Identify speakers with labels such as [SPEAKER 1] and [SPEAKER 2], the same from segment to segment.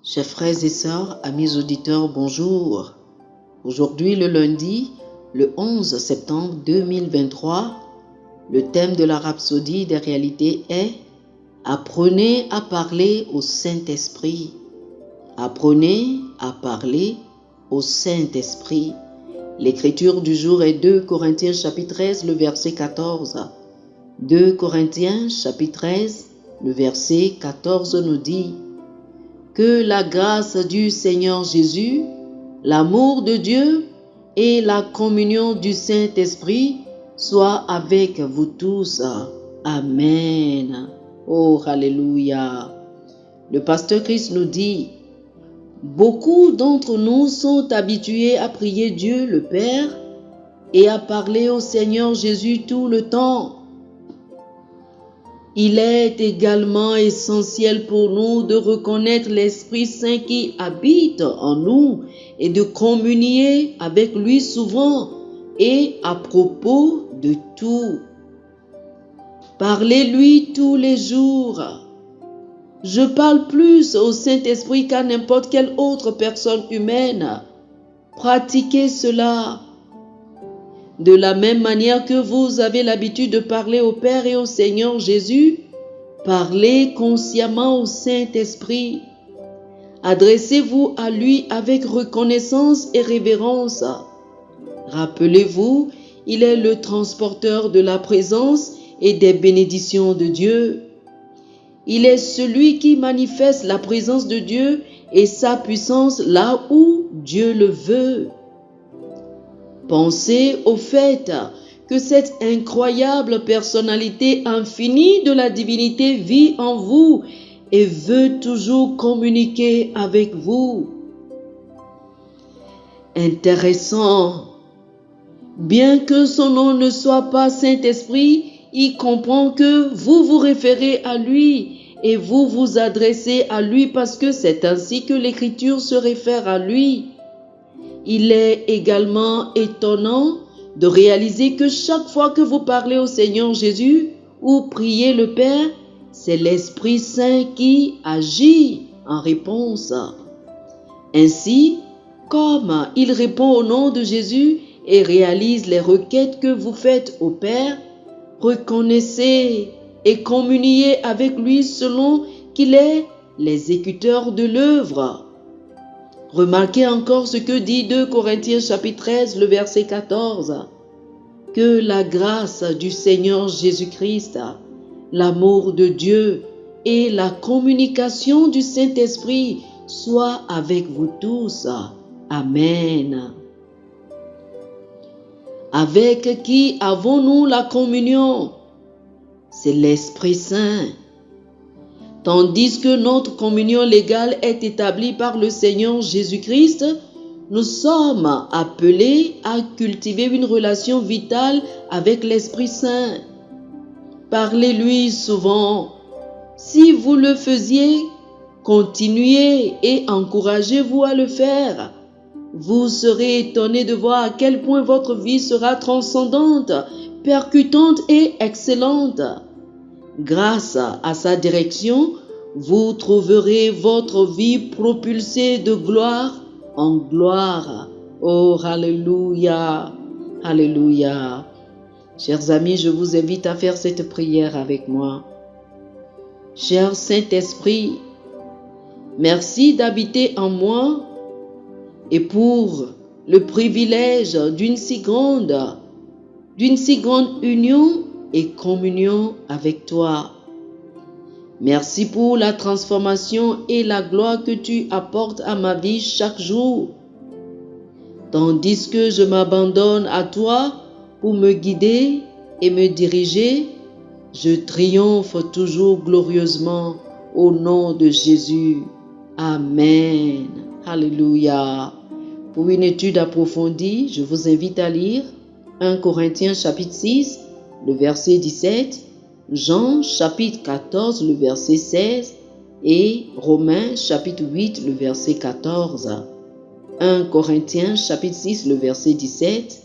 [SPEAKER 1] Chers frères et sœurs, amis auditeurs, bonjour. Aujourd'hui, le lundi, le 11 septembre 2023, le thème de la rhapsodie des réalités est « Apprenez à parler au Saint-Esprit ». Apprenez à parler au Saint-Esprit. L'écriture du jour est 2 Corinthiens chapitre 13, le verset 14. 2 Corinthiens chapitre 13, le verset 14 nous dit « Que la grâce du Seigneur Jésus, l'amour de Dieu et la communion du Saint-Esprit soient avec vous tous. Amen. » Oh, alléluia. Le pasteur Christ nous dit « Beaucoup d'entre nous sont habitués à prier Dieu le Père et à parler au Seigneur Jésus tout le temps. Il est également essentiel pour nous de reconnaître l'Esprit Saint qui habite en nous et de communier avec lui souvent et à propos de tout. Parlez-lui tous les jours. Je parle plus au Saint-Esprit qu'à n'importe quelle autre personne humaine. Pratiquez cela. De la même manière que vous avez l'habitude de parler au Père et au Seigneur Jésus, parlez consciemment au Saint-Esprit. Adressez-vous à lui avec reconnaissance et révérence. Rappelez-vous, il est le transporteur de la présence et des bénédictions de Dieu. Il est celui qui manifeste la présence de Dieu et sa puissance là où Dieu le veut. Pensez au fait que cette incroyable personnalité infinie de la divinité vit en vous et veut toujours communiquer avec vous. Intéressant. Bien que son nom ne soit pas Saint-Esprit, il comprend que vous vous référez à lui et vous vous adressez à lui parce que c'est ainsi que l'Écriture se réfère à lui. Il est également étonnant de réaliser que chaque fois que vous parlez au Seigneur Jésus ou priez le Père, c'est l'Esprit Saint qui agit en réponse. Ainsi, comme il répond au nom de Jésus et réalise les requêtes que vous faites au Père, reconnaissez et communiez avec lui selon qu'il est l'exécuteur de l'œuvre. Remarquez encore ce que dit 2 Corinthiens chapitre 13, le verset 14. Que la grâce du Seigneur Jésus-Christ, l'amour de Dieu et la communication du Saint-Esprit soient avec vous tous. Amen. Avec qui avons-nous la communion? C'est l'Esprit Saint. Tandis que notre communion légale est établie par le Seigneur Jésus-Christ, nous sommes appelés à cultiver une relation vitale avec l'Esprit Saint. Parlez-lui souvent. Si vous le faisiez, continuez et encouragez-vous à le faire. Vous serez étonnés de voir à quel point votre vie sera transcendante, percutante et excellente. Grâce à sa direction, vous trouverez votre vie propulsée de gloire en gloire. Oh, alléluia, alléluia. Chers amis, je vous invite à faire cette prière avec moi. Cher Saint-Esprit, merci d'habiter en moi et pour le privilège d'une si grande union et communion avec toi. Merci pour la transformation et la gloire que tu apportes à ma vie chaque jour. Tandis que je m'abandonne à toi pour me guider et me diriger, je triomphe toujours glorieusement au nom de Jésus. Amen. Alléluia. Pour une étude approfondie, je vous invite à lire 1 Corinthiens chapitre 6, le verset 17, Jean chapitre 14, le verset 16 et Romains chapitre 8, le verset 14. 1 Corinthiens chapitre 6, le verset 17,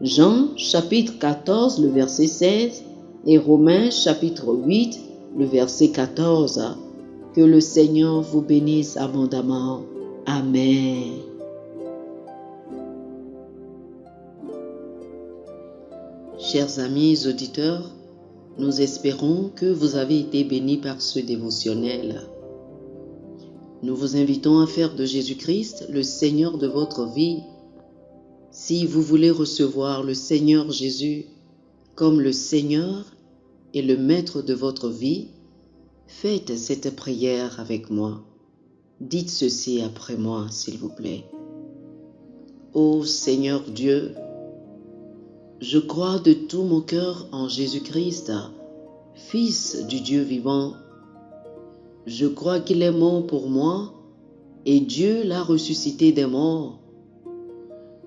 [SPEAKER 1] Jean chapitre 14, le verset 16 et Romains chapitre 8, le verset 14. Que le Seigneur vous bénisse abondamment. Amen. Chers amis auditeurs, nous espérons que vous avez été bénis par ce dévotionnel. Nous vous invitons à faire de Jésus-Christ le Seigneur de votre vie. Si vous voulez recevoir le Seigneur Jésus comme le Seigneur et le Maître de votre vie, faites cette prière avec moi. Dites ceci après moi, s'il vous plaît. Ô Seigneur Dieu, je crois de tout mon cœur en Jésus-Christ, Fils du Dieu vivant. Je crois qu'il est mort pour moi et Dieu l'a ressuscité des morts.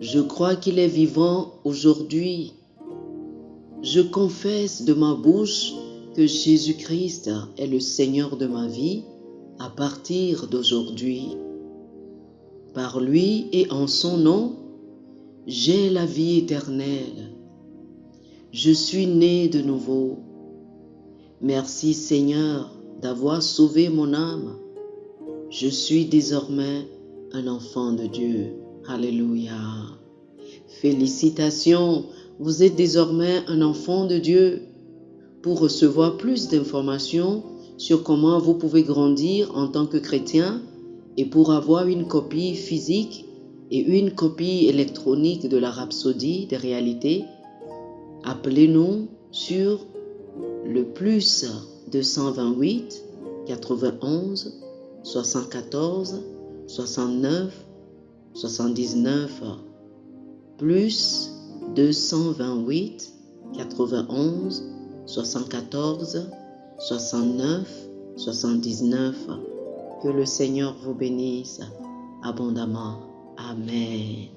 [SPEAKER 1] Je crois qu'il est vivant aujourd'hui. Je confesse de ma bouche que Jésus-Christ est le Seigneur de ma vie à partir d'aujourd'hui. Par lui et en son nom, j'ai la vie éternelle. Je suis né de nouveau. Merci Seigneur d'avoir sauvé mon âme. Je suis désormais un enfant de Dieu. Alléluia. Félicitations, vous êtes désormais un enfant de Dieu. Pour recevoir plus d'informations sur comment vous pouvez grandir en tant que chrétien et pour avoir une copie physique et une copie électronique de la Rhapsodie des réalités, appelez-nous sur le plus 228 91 74 69 79 plus 228 91 74 69 79. Que le Seigneur vous bénisse abondamment. Amen.